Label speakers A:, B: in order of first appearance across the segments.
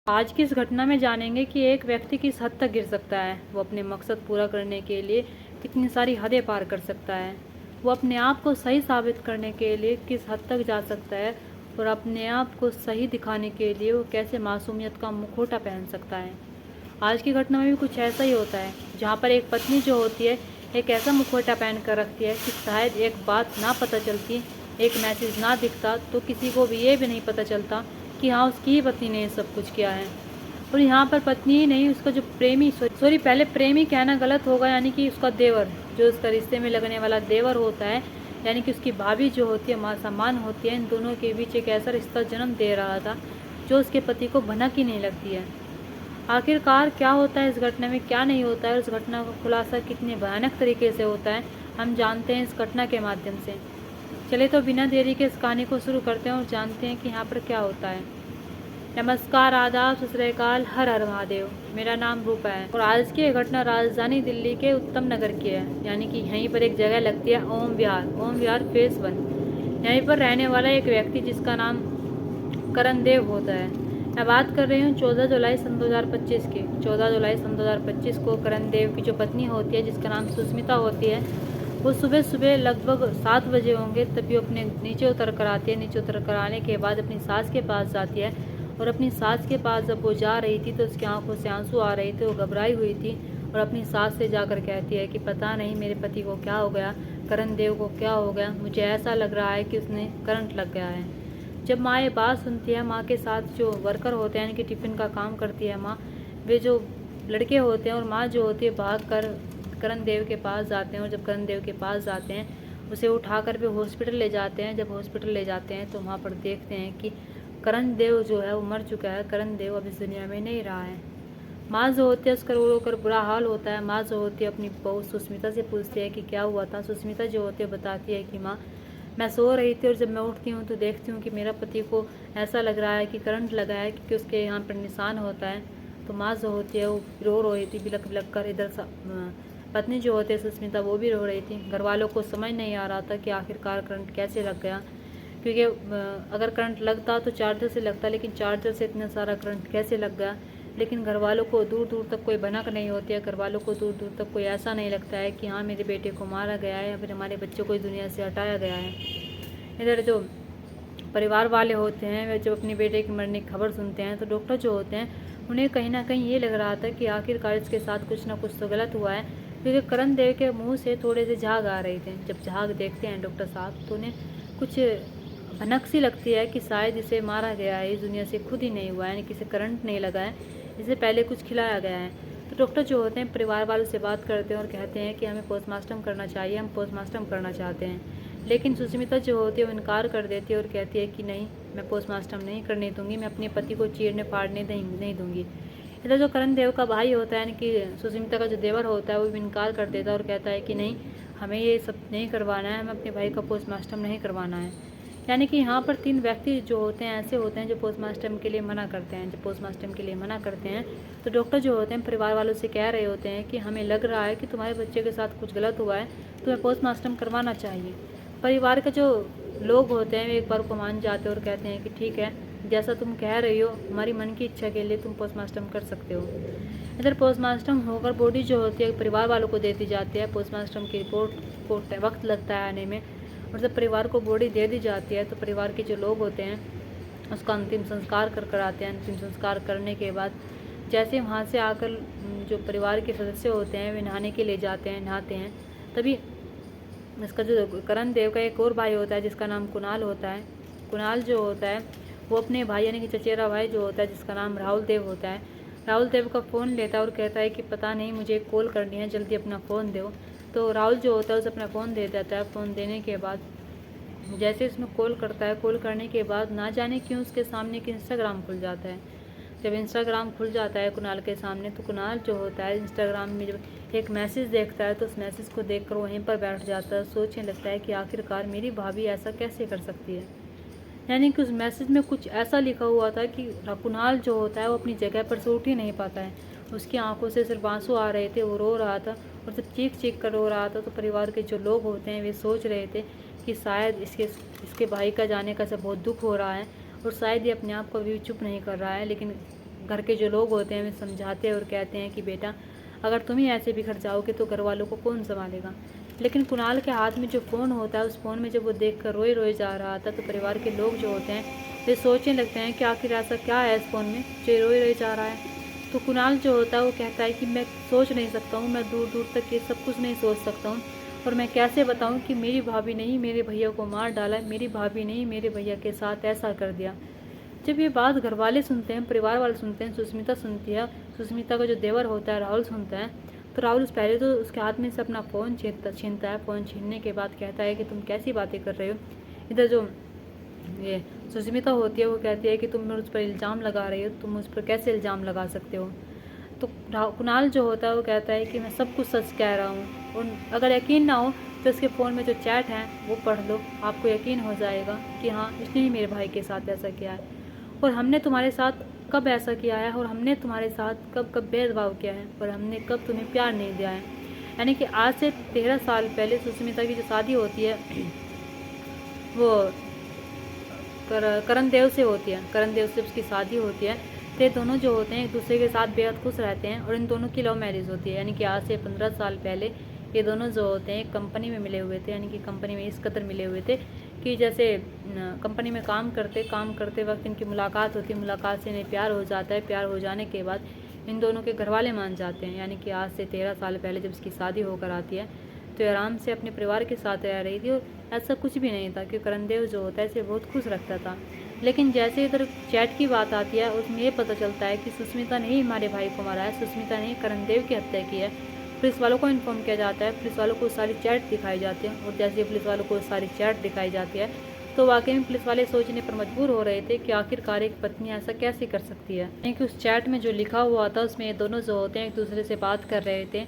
A: आज की इस घटना में जानेंगे कि एक व्यक्ति किस हद तक गिर सकता है, वो अपने मकसद पूरा करने के लिए कितनी सारी हदें पार कर सकता है, वो अपने आप को सही साबित करने के लिए किस हद तक जा सकता है और अपने आप को सही दिखाने के लिए वो कैसे मासूमियत का मुखौटा पहन सकता है। आज की घटना में भी कुछ ऐसा ही होता है, जहाँ पर एक पत्नी जो होती है एक ऐसा मुखौटा पहन कर रखती है कि शायद एक बात ना पता चलती, एक मैसेज ना दिखता तो किसी को भी ये भी नहीं पता चलता कि हाँ उसकी ही पत्नी ने ये सब कुछ किया है। और यहाँ पर पत्नी ही नहीं, उसका जो प्रेमी, सॉरी पहले प्रेमी कहना गलत होगा, यानी कि उसका देवर, जो उसका रिश्ते में लगने वाला देवर होता है, यानी कि उसकी भाभी जो होती है, माँ सम्मान होती है, इन दोनों के बीच एक ऐसा रिश्ता जन्म दे रहा था जो उसके पति को भनक ही नहीं लगती है। आखिरकार क्या होता है इस घटना में, क्या नहीं होता है, उस घटना का खुलासा कितने भयानक तरीके से होता है, हम जानते हैं इस घटना के माध्यम से। चलिए तो बिना देरी के इस कहानी को शुरू करते हैं और जानते हैं कि यहाँ पर क्या होता है। नमस्कार, आदाब, सत श्री अकाल, हर हर महादेव। मेरा नाम रूपा है और आज की ये घटना राजधानी दिल्ली के उत्तम नगर की है, यानी कि यहीं पर एक जगह लगती है ओम विहार, ओम विहार फेस 1। यहीं पर रहने वाला एक व्यक्ति जिसका नाम करण देव होता है। मैं बात कर रही हूँ 14 जुलाई सन 2025 की। 14 जुलाई सन 2025 को करण देव की जो पत्नी होती है, जिसका नाम सुष्मिता होती है, वो सुबह सुबह लगभग 7 बजे होंगे तभी अपने नीचे उतर कर आती है। नीचे उतर कर आने के बाद अपनी सास के पास जाती है और अपनी सास के पास जब वो जा रही थी तो उसकी आंखों से आंसू आ रहे थे, वो घबराई हुई थी और अपनी सास से जाकर कहती है कि पता नहीं मेरे पति को क्या हो गया, करण देव को क्या हो गया, मुझे ऐसा लग रहा है कि उसने करंट लग गया है। जब माँ ये बात सुनती है, माँ के साथ जो वर्कर होते हैं, यानी कि टिफ़िन का काम करती है माँ, वे जो लड़के होते हैं और माँ जो होती है भाग कर करण देव के पास जाते हैं और जब करण देव के पास जाते हैं उसे उठाकर वे हॉस्पिटल ले जाते हैं। जब हॉस्पिटल ले जाते हैं तो वहाँ पर देखते हैं कि करण देव जो है वो मर चुका है, करण देव अब इस दुनिया में नहीं रहा है। माँ जो होती है उसका रो रो कर बुरा हाल होता है। माँ जो होती है अपनी बहू सुष्मिता से पूछती है कि क्या हुआ था। सुष्मिता जो होती है बताती है कि माँ, मैं सो रही थी और जब मैं उठती हूँ तो देखती हूँ कि मेरा पति को ऐसा लग रहा है कि करंट लगा है, क्योंकि उसके यहाँ पर निशान होता है। तो माँ जो होती है वो रो रही थी बिलक बिलक कर। इधर पत्नी जो होती है सुष्मिता, वो भी रो रही थी। घर वालों को समझ नहीं आ रहा था कि आखिरकार करंट कैसे लग गया, क्योंकि अगर करंट लगता तो चार्जर से लगता, लेकिन चार्जर से इतना सारा करंट कैसे लग गया। लेकिन घर वालों को दूर दूर तक कोई भनक नहीं होती है, घर वालों को दूर दूर तक कोई ऐसा नहीं लगता है कि हाँ मेरे बेटे को मारा गया है या फिर हमारे बच्चे को इस दुनिया से हटाया गया है। इधर जो परिवार वाले होते हैं वे जब अपने बेटे की मरने की खबर सुनते हैं तो डॉक्टर जो होते हैं उन्हें कहीं ना कहीं ये लग रहा था कि आखिरकार इसके साथ कुछ ना कुछ तो गलत हुआ है, क्योंकि करण देव के मुंह से थोड़े से झाग आ रहे थे। जब झाग देखते हैं डॉक्टर साहब तो उन्हें कुछ भनक सी लगती है कि शायद इसे मारा गया है, इस दुनिया से खुद ही नहीं हुआ है, यानी कि इसे करंट नहीं लगा है, इसे पहले कुछ खिलाया गया है। तो डॉक्टर जो होते हैं परिवार वालों से बात करते हैं और कहते हैं कि हमें पोस्टमार्टम करना चाहिए, हम पोस्टमार्टम करना चाहते हैं। लेकिन सुष्मिता जो होती है वो इनकार कर देती है और कहती है कि नहीं, मैं पोस्टमार्टम नहीं करने दूंगी, मैं अपने पति को चीरने फाड़ने नहीं दूंगी। इधर जो करण देव का भाई होता है, यानी कि सुष्मिता का जो देवर होता है, वो भी इनकार कर देता है और कहता है कि नहीं, हमें ये सब नहीं करवाना है, हमें अपने भाई का पोस्टमार्टम नहीं करवाना है। यानी कि यहाँ पर 3 व्यक्ति जो होते हैं ऐसे होते हैं जो पोस्टमार्टम के लिए मना करते हैं। जब पोस्टमार्टम के लिए मना करते हैं तो डॉक्टर जो होते हैं परिवार वालों से कह रहे होते हैं कि हमें लग रहा है कि तुम्हारे बच्चे के साथ कुछ गलत हुआ है, तुम्हें पोस्टमार्टम करवाना चाहिए। परिवार के जो लोग होते हैं वे एक बार को मान जाते हैं और कहते हैं कि ठीक है, जैसा तुम कह रही हो, हमारी मन की इच्छा के लिए तुम पोस्टमार्टम कर सकते हो। इधर पोस्टमार्टम होकर बॉडी जो होती है परिवार वालों को देती जाती है। पोस्टमार्टम की रिपोर्ट को वक्त लगता है आने में, और जब परिवार को बॉडी दे दी जाती है तो परिवार के जो लोग होते हैं उसका अंतिम संस्कार कर आते हैं। अंतिम संस्कार करने के बाद जैसे वहाँ से आकर जो परिवार के सदस्य होते हैं वे नहाने के लिए जाते हैं, नहाते हैं, तभी इसका जो करण देव का एक और भाई होता है जिसका नाम कुणाल होता है। कुणाल जो होता है वो अपने भाई यानी कि चचेरा भाई जो होता है जिसका नाम राहुल देव होता है, राहुल देव का फ़ोन लेता है और कहता है कि पता नहीं मुझे कॉल करनी है, जल्दी अपना फ़ोन दो। तो राहुल जो होता है उसे अपना फ़ोन दे देता है। फ़ोन देने के बाद जैसे उसमें कॉल करता है, कॉल करने के बाद ना जाने क्यों उसके सामने एक इंस्टाग्राम खुल जाता है। जब इंस्टाग्राम खुल जाता है कुणाल के सामने तो कुणाल जो होता है इंस्टाग्राम में जब एक मैसेज देखता है तो उस मैसेज को देखकर वहीं पर बैठ जाता है, सोचने लगता है कि आखिरकार मेरी भाभी ऐसा कैसे कर सकती है। यानी कि उस मैसेज में कुछ ऐसा लिखा हुआ था कि कुणाल जो होता है वो अपनी जगह पर से उठ ही नहीं पाता है, उसकी आंखों से सिर्फ आंसू आ रहे थे, वो रो रहा था और जब चीख चीख कर रो रहा था तो परिवार के जो लोग होते हैं वे सोच रहे थे कि शायद इसके भाई का जाने का सब बहुत दुख हो रहा है और शायद ये अपने आप को भी चुप नहीं कर रहा है। लेकिन घर के जो लोग होते हैं वे समझाते हैं और कहते हैं कि बेटा अगर तुम ही ऐसे बिखर जाओगे तो घर वालों को कौन संभालेगा। लेकिन कुणाल के हाथ में जो फ़ोन होता है, उस फ़ोन में जब वो देख कर रोए रोए जा रहा था तो परिवार के लोग जो होते हैं वे सोचने लगते हैं कि आखिर ऐसा क्या है इस फ़ोन में जो रोए रोए जा रहा है। तो कुणाल जो होता है वो कहता है कि मैं सोच नहीं सकता हूँ, मैं दूर दूर तक ये सब कुछ नहीं सोच सकता हूँ, और मैं कैसे बताऊँ कि मेरी भाभी ने ही मेरे भैया को मार डाला, मेरी भाभी ने ही मेरे भैया के साथ ऐसा कर दिया। जब ये बात घर वाले सुनते हैं, परिवार वाले सुनते हैं, सुष्मिता सुनती है, सुष्मिता का जो देवर होता है राहुल सुनता है, तो राहुल पहले तो उसके हाथ में से अपना फ़ोन छीनता है। फ़ोन छीनने के बाद कहता है कि तुम कैसी बातें कर रहे हो। इधर जो ये सुष्मिता होती है वो कहती है कि तुम मुझ पर इल्ज़ाम लगा रही हो, तुम मुझ पर कैसे इल्ज़ाम लगा सकते हो। तो कुणाल जो होता है वो कहता है कि मैं सब कुछ सच कह रहा हूँ, और अगर यकीन ना हो तो उसके फ़ोन में जो चैट है वो पढ़ लो, आपको यकीन हो जाएगा कि हाँ इसने ही मेरे भाई के साथ ऐसा किया है, और हमने तुम्हारे साथ कब ऐसा किया है, और हमने तुम्हारे साथ कब कब भेदभाव किया है, और हमने कब तुम्हें प्यार नहीं दिया है। यानी कि आज से 13 साल पहले सुष्मिता की जो शादी होती है वो करण देव से होती है। करण देव से उसकी शादी होती है, तो ये दोनों जो होते हैं एक दूसरे के साथ बेहद खुश रहते हैं, और इन दोनों की लव मैरिज होती है। यानी कि आज से 15 साल पहले ये दोनों जो होते हैं कंपनी में मिले हुए थे, यानी कि कंपनी में इस कदर मिले हुए थे कि जैसे कंपनी में काम करते वक्त इनकी मुलाकात होती है, मुलाकात से इन्हें प्यार हो जाता है, प्यार हो जाने के बाद इन दोनों के घर वाले मान जाते हैं। यानी कि आज से 13 साल पहले जब इसकी शादी होकर आती है तो आराम से अपने परिवार के साथ रह रही थी, और ऐसा कुछ भी नहीं था कि करणदेव जो होता है इसे बहुत खुश रखता था। लेकिन जैसे इधर चैट की बात आती है उसमें ये पता चलता है कि सुष्मिता ने ही हमारे भाई को मारा है, सुष्मिता ने ही करणदेव की हत्या की है। पुलिस वालों को इन्फॉर्म किया जाता है, पुलिस वालों को सारी चैट दिखाई जाती है, और जैसे पुलिस वालों को सारी चैट दिखाई जाती है तो वाकई में पुलिस वाले सोचने पर मजबूर हो रहे थे कि आखिरकार एक पत्नी ऐसा कैसे कर सकती है। क्योंकि उस चैट में जो लिखा हुआ था उसमें ये दोनों जो होते हैं एक दूसरे से बात कर रहे थे,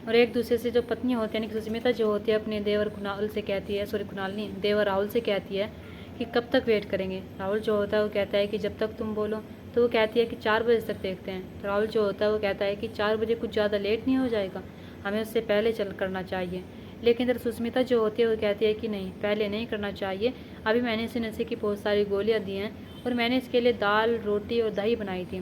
A: और एक दूसरे से जो पत्नी होती है यानी कि सुष्मिता जो होती है अपने देवर कुणाल से कहती है, सॉरी कुणाल नहीं, देवर राहुल से कहती है कि कब तक वेट करेंगे। राहुल जो होता है वो कहता है कि जब तक तुम बोलो। तो वो कहती है कि 4 बजे तक देखते हैं। तो राहुल जो होता है वो कहता है कि 4 बजे कुछ ज़्यादा लेट नहीं हो जाएगा, हमें उससे पहले चल करना चाहिए। लेकिन इधर सुष्मिता जो होती है वो कहती है कि नहीं, पहले नहीं करना चाहिए, अभी मैंने इसे नशे की बहुत सारी गोलियाँ दी हैं, और मैंने इसके लिए दाल रोटी और दही बनाई थी,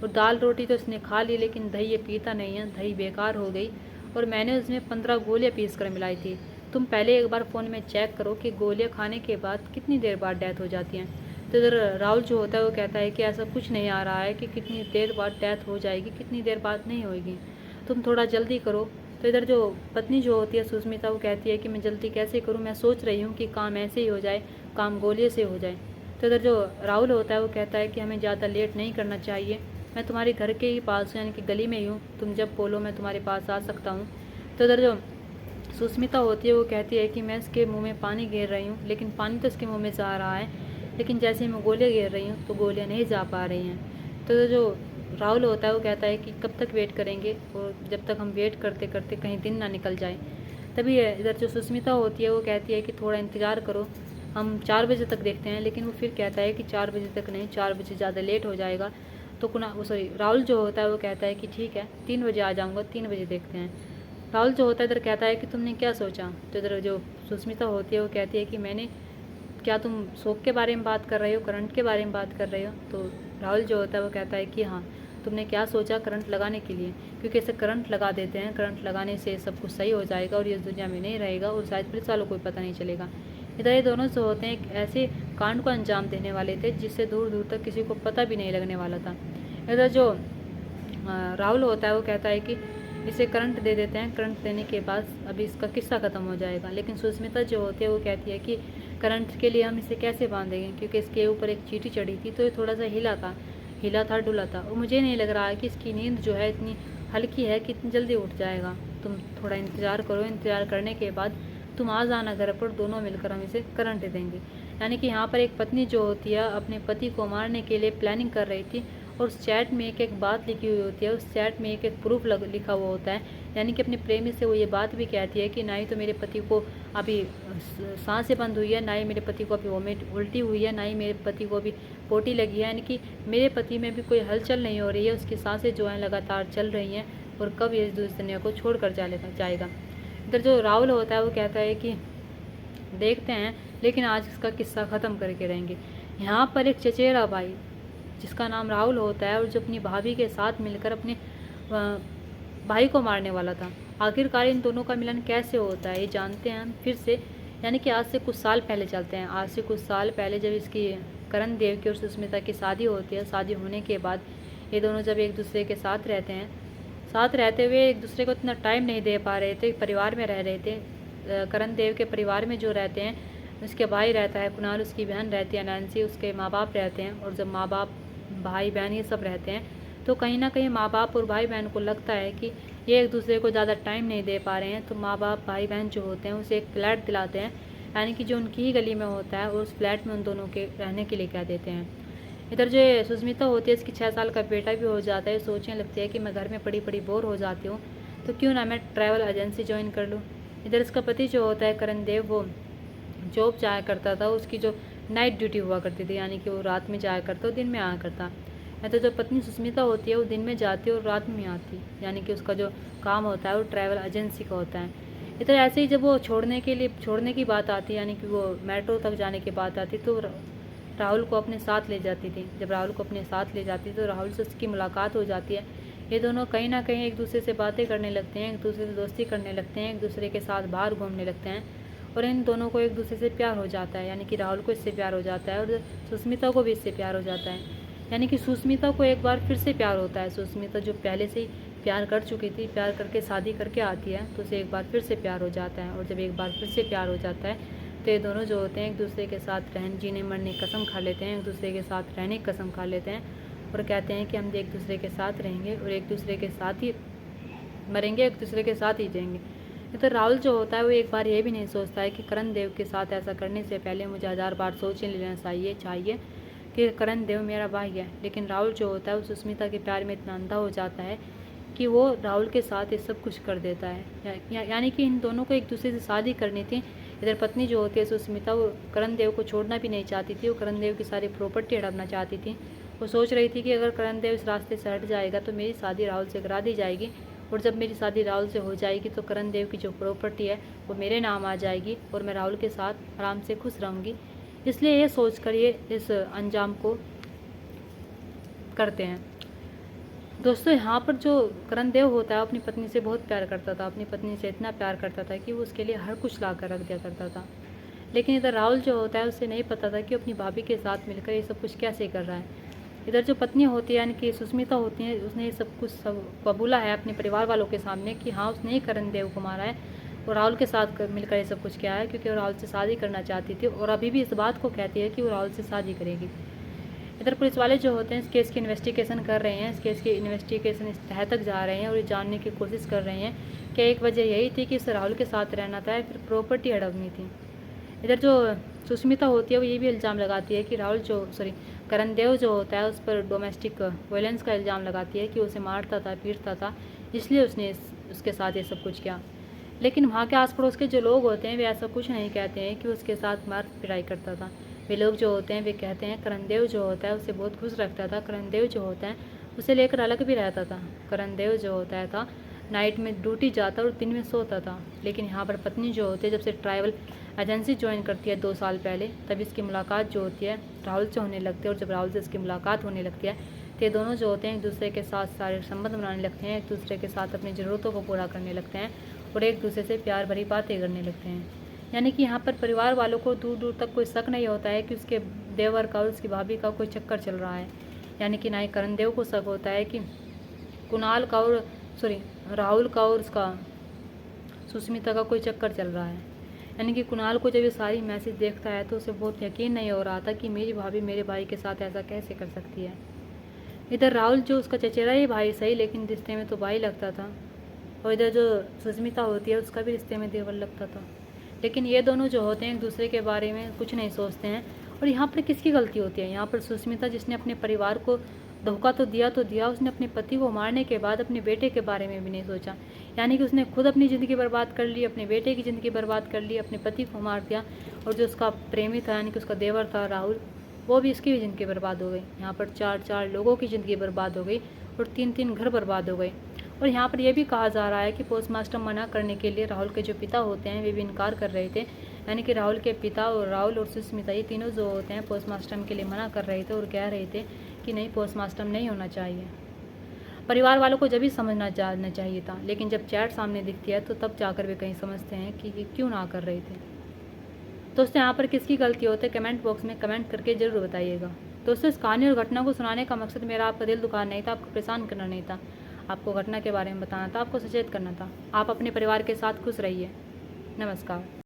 A: और दाल रोटी तो इसने खा ली लेकिन दही ये पीता नहीं है, दही बेकार हो गई, और मैंने उसमें 15 गोलियाँ पीस कर मिलाई थी। तुम पहले एक बार फ़ोन में चेक करो कि गोलियाँ खाने के बाद कितनी देर बाद डेथ हो जाती हैं। तो इधर राहुल जो होता है वो कहता है कि ऐसा कुछ नहीं आ रहा है कि कितनी देर बाद डेथ हो जाएगी, कितनी देर बाद नहीं होगी, तुम थोड़ा जल्दी करो। तो इधर जो पत्नी जो होती है सुष्मिता वो कहती है कि मैं जल्दी कैसे करूँ, मैं सोच रही हूँ कि काम ऐसे ही हो जाए, काम गोलियों से हो जाए। तो इधर जो राहुल होता है वो कहता है कि हमें ज़्यादा लेट नहीं करना चाहिए, मैं तुम्हारे घर के ही पास हूँ, यानी कि गली में ही हूँ, तुम जब बोलो मैं तुम्हारे पास आ सकता हूँ। तो इधर जो सुष्मिता होती है वो कहती है कि मैं इसके मुंह में पानी गिर रही हूँ, लेकिन पानी तो इसके मुंह में जा रहा है, लेकिन जैसे मैं गोलियाँ गिर रही हूँ तो गोलियाँ नहीं जा पा रही हैं। तो जो राहुल होता है वो कहता है कि कब तक वेट करेंगे, और जब तक हम वेट करते करते कहीं दिन ना निकल जाए। तभी इधर जो सुष्मिता होती है वो कहती है कि थोड़ा इंतज़ार करो, हम 4 बजे तक देखते हैं। लेकिन वो फिर कहता है कि 4 बजे तक नहीं, 4 बजे ज़्यादा लेट हो जाएगा। तो राहुल जो होता है वो कहता है कि ठीक है 3 बजे आ जाऊँगा, 3 बजे देखते हैं। राहुल जो होता है इधर कहता है कि तुमने क्या सोचा। तो इधर जो सुष्मिता होती है वो कहती है कि मैंने, क्या तुम शोक के बारे में बात कर रहे हो, करंट के बारे में बात कर रहे हो। तो राहुल जो होता है वो कहता है कि हाँ, तुमने क्या सोचा करंट लगाने के लिए, क्योंकि इसे करंट लगा देते हैं, करंट लगाने से सब कुछ सही हो जाएगा और ये इस दुनिया में नहीं रहेगा, और शायद पुलिस वालों को भी पता नहीं चलेगा। इधर ये दोनों जो होते हैं एक ऐसे कांड को अंजाम देने वाले थे जिससे दूर दूर तक किसी को पता भी नहीं लगने वाला था। इधर जो राहुल होता है वो कहता है कि इसे करंट दे देते हैं, करंट देने के बाद अभी इसका किस्सा ख़त्म हो जाएगा। लेकिन सुष्मिता जो होती है वो कहती है कि करंट के लिए हम इसे कैसे बांधेंगे, क्योंकि इसके ऊपर एक चींटी चढ़ी थी तो ये थोड़ा सा हिला था डुला था, और मुझे नहीं लग रहा है कि इसकी नींद जो है इतनी हल्की है कि इतनी जल्दी उठ जाएगा। तुम थोड़ा इंतज़ार करो, इंतज़ार करने के बाद तुम आ जाना घर पर, दोनों मिलकर हम इसे करंट देंगे। यानी कि यहाँ पर एक पत्नी जो होती है अपने पति को मारने के लिए प्लानिंग कर रही थी, और उस चैट में एक एक बात लिखी हुई होती है, उस चैट में एक एक प्रूफ लिखा हुआ होता है। यानी कि अपने प्रेमी से वो ये बात भी कहती है कि ना ही तो मेरे पति को अभी सांसें बंद हुई है, ना ही मेरे पति को अभी वोमिट उल्टी हुई है, ना ही मेरे पति को अभी पोटी लगी है, यानी कि मेरे पति में भी कोई हलचल नहीं हो रही है, उसकी सांसें जो हैं लगातार चल रही हैं, और कब ये इस दुनिया को छोड़ कर जाएगा। इधर जो राहुल होता है वो कहता है कि देखते हैं, लेकिन आज इसका किस्सा ख़त्म करके रहेंगे। यहाँ पर एक चचेरा भाई जिसका नाम राहुल होता है और जो अपनी भाभी के साथ मिलकर अपने भाई को मारने वाला था। आखिरकार इन दोनों का मिलन कैसे होता है ये जानते हैं हम फिर से, यानी कि आज से कुछ साल पहले चलते हैं। आज से कुछ साल पहले जब इसकी करण देव की और सुष्मिता की शादी होती है, शादी होने के बाद ये दोनों जब एक दूसरे के साथ रहते हैं, साथ रहते हुए एक दूसरे को इतना टाइम नहीं दे पा रहे थे, परिवार में रह रहे थे। करण देव के परिवार में जो रहते हैं, उसके भाई रहता है कुणाल, उसकी बहन रहती है नैन्सी, उसके माँ बाप रहते हैं, और जब माँ बाप भाई बहन ये सब रहते हैं तो कहीं ना कहीं माँ बाप और भाई बहन को लगता है कि ये एक दूसरे को ज़्यादा टाइम नहीं दे पा रहे हैं, तो माँ बाप भाई बहन जो होते हैं उसे एक फ्लैट दिलाते हैं, यानी कि जो उनकी ही गली में होता है, और उस फ्लैट में उन दोनों के रहने के लिए कह देते हैं। इधर जो सुष्मिता होती है, इसकी 6 साल का बेटा भी हो जाता है। सोचने लगती है कि मैं घर में पड़ी पड़ी बोर हो जाती हूँ, तो क्यों ना मैं ट्रैवल एजेंसी ज्वाइन कर लूँ। इधर इसका पति जो होता है करण देव, वो जॉब जाया करता था, उसकी जो नाइट ड्यूटी हुआ करती थी, यानी कि वो रात में जाया करता और दिन में आया करता। तो जो पत्नी सुष्मिता होती है वो दिन में जाती है और रात में आती, यानी कि उसका जो काम होता है वो ट्रैवल एजेंसी का होता है। इधर ऐसे ही जब वो छोड़ने की बात आती, यानी कि वो मेट्रो तक जाने की बात आती, तो राहुल को अपने साथ ले जाती थी। जब राहुल को अपने साथ ले जाती तो राहुल से उसकी मुलाकात हो जाती है। ये दोनों कहीं ना कहीं एक दूसरे से बातें करने लगते हैं, एक दूसरे से दोस्ती करने लगते हैं, एक दूसरे के साथ बाहर घूमने लगते हैं, और इन दोनों को एक दूसरे से प्यार हो जाता है। यानी कि राहुल को इससे प्यार हो जाता है और सुष्मिता को भी इससे प्यार हो जाता है। यानी कि सुष्मिता को एक बार फिर से प्यार होता है। सुष्मिता जो पहले से ही प्यार कर चुकी थी, प्यार करके शादी करके आती है, तो उसे एक बार फिर से प्यार हो जाता है। और जब एक बार फिर से प्यार हो जाता है तो ये दोनों जो होते हैं एक दूसरे के साथ जीने मरने की कसम खा लेते हैं, एक दूसरे के साथ रहने की कसम खा लेते हैं, और कहते हैं कि हम एक दूसरे के साथ रहेंगे और एक दूसरे के साथ ही मरेंगे, एक दूसरे के साथ ही जाएंगे। तो राहुल जो होता है वो एक बार ये भी नहीं सोचता है कि करण देव के साथ ऐसा करने से पहले मुझे 1000 बार सोच लेना चाहिए कि करण देव मेरा भाई है। लेकिन राहुल जो होता है वो सुष्मिता के प्यार में इतना अंधा हो जाता है कि वो राहुल के साथ ये सब कुछ कर देता है। यानी कि इन दोनों को एक दूसरे से शादी करनी थी। इधर पत्नी जो होती है सुष्मिता, वो करण देव को छोड़ना भी नहीं चाहती थी, वो करण देव की सारी प्रॉपर्टी हड़पना चाहती थी। वो सोच रही थी कि अगर करण देव इस रास्ते से हट जाएगा तो मेरी शादी राहुल से करा दी जाएगी, और जब मेरी शादी राहुल से हो जाएगी तो करण देव की जो प्रॉपर्टी है वो मेरे नाम आ जाएगी और मैं राहुल के साथ आराम से खुश रहूँगी। इसलिए ये सोच कर ये इस अंजाम को करते हैं। दोस्तों, यहाँ पर जो करण देव होता है अपनी पत्नी से बहुत प्यार करता था, अपनी पत्नी से इतना प्यार करता था कि वो उसके लिए हर कुछ ला कर रख दिया करता था। लेकिन इधर राहुल जो होता है उसे नहीं पता था कि अपनी भाभी के साथ मिलकर ये सब कुछ कैसे कर रहा है। इधर जो पत्नी होती है यानी कि सुष्मिता होती है, उसने ये सब कुछ कबूला है अपने परिवार वालों के सामने कि हाँ उसने ही करण देव को मारा है और राहुल के साथ मिलकर ये सब कुछ किया है, क्योंकि वो राहुल से शादी करना चाहती थी और अभी भी इस बात को कहती है कि वो राहुल से शादी करेगी। इधर पुलिस वाले जो होते हैं इस केस की इन्वेस्टिगेशन कर रहे हैं, इस केस की इन्वेस्टिगेशन इस तह तक जा रहे हैं और ये जानने की कोशिश कर रहे हैं कि एक वजह यही थी कि इसे राहुल के साथ रहना था या फिर प्रॉपर्टी हड़पनी थी। इधर जो सुष्मिता होती है वो ये भी इल्ज़ाम लगाती है कि करण देव जो होता है उस पर डोमेस्टिक वायलेंस का इल्ज़ाम लगाती है कि उसे मारता था, पीटता था, इसलिए उसने उसके साथ ये सब कुछ किया। लेकिन वहाँ के आस पड़ोस के जो लोग होते हैं वे ऐसा कुछ नहीं कहते हैं कि उसके साथ मार पिटाई करता था। वे लोग जो होते हैं वे कहते हैं करण देव जो होता है उसे बहुत खुश रखता था, करण देव जो होता है उसे लेकर अलग भी रहता था। करण देव जो होता था नाइट में ड्यूटी जाता और दिन में सोता था। लेकिन यहाँ पर पत्नी जो होती है जब से ट्रैवल एजेंसी ज्वाइन करती है 2 साल पहले, तब इसकी मुलाकात जो होती है राहुल से होने लगती है, और जब राहुल से इसकी मुलाकात होने लगती है तो ये दोनों जो होते हैं एक दूसरे के साथ सारे संबंध बनाने लगते हैं, एक दूसरे के साथ अपनी ज़रूरतों को पूरा करने लगते हैं और एक दूसरे से प्यार भरी बातें करने लगते हैं। यानी कि यहाँ पर परिवार वालों को दूर दूर तक कोई शक नहीं होता है कि उसके देवर का और उसकी भाभी का कोई चक्कर चल रहा है। यानी कि ना ही करण देव को शक होता है कि राहुल का और उसका सुष्मिता का कोई चक्कर चल रहा है। यानी कि कुणाल को जब ये सारी मैसेज देखता है तो उसे बहुत यकीन नहीं हो रहा था कि मेरी भाभी मेरे भाई के साथ ऐसा कैसे कर सकती है। इधर राहुल जो उसका चचेरा ही भाई सही, लेकिन रिश्ते में तो भाई लगता था, और इधर जो सुष्मिता होती है उसका भी रिश्ते में देवर लगता था। लेकिन ये दोनों जो होते हैं एक दूसरे के बारे में कुछ नहीं सोचते हैं। और यहाँ पर किसकी गलती होती है? यहाँ पर सुष्मिता, जिसने अपने परिवार को धोखा तो दिया, उसने अपने पति को मारने के बाद अपने बेटे के बारे में भी नहीं सोचा। यानी कि उसने खुद अपनी ज़िंदगी बर्बाद कर ली, अपने बेटे की ज़िंदगी बर्बाद कर ली, अपने पति को मार दिया, और जो उसका प्रेमी था यानी कि उसका देवर था राहुल, वो भी इसकी भी ज़िंदगी बर्बाद हो गई। यहाँ पर 4 लोगों की ज़िंदगी बर्बाद हो गई और 3 घर बर्बाद हो गए। और यहाँ पर यह भी कहा जा रहा है कि पोस्टमास्टर मना करने के लिए राहुल के जो पिता होते हैं वे भी इनकार कर रहे थे। यानी कि राहुल के पिता और राहुल और सुष्मिता ये तीनों जो होते हैं पोस्टमास्टर के लिए मना कर रहे थे और कह रहे थे कि नहीं, पोस्टमास्टर्म नहीं होना चाहिए। परिवार वालों को जब भी समझना जानना चाहिए था, लेकिन जब चैट सामने दिखती है तो तब जाकर वे कहीं समझते हैं कि ये क्यों ना कर रहे थे। दोस्तों, यहाँ पर किसकी गलती होती है, कमेंट बॉक्स में कमेंट करके ज़रूर बताइएगा। दोस्तों, इस कहानी और घटना को सुनाने का मकसद मेरा आपका दिल दुखाना नहीं था, आपको परेशान करना नहीं था, आपको घटना के बारे में बताना था, आपको सचेत करना था। आप अपने परिवार के साथ खुश रहिए। नमस्कार।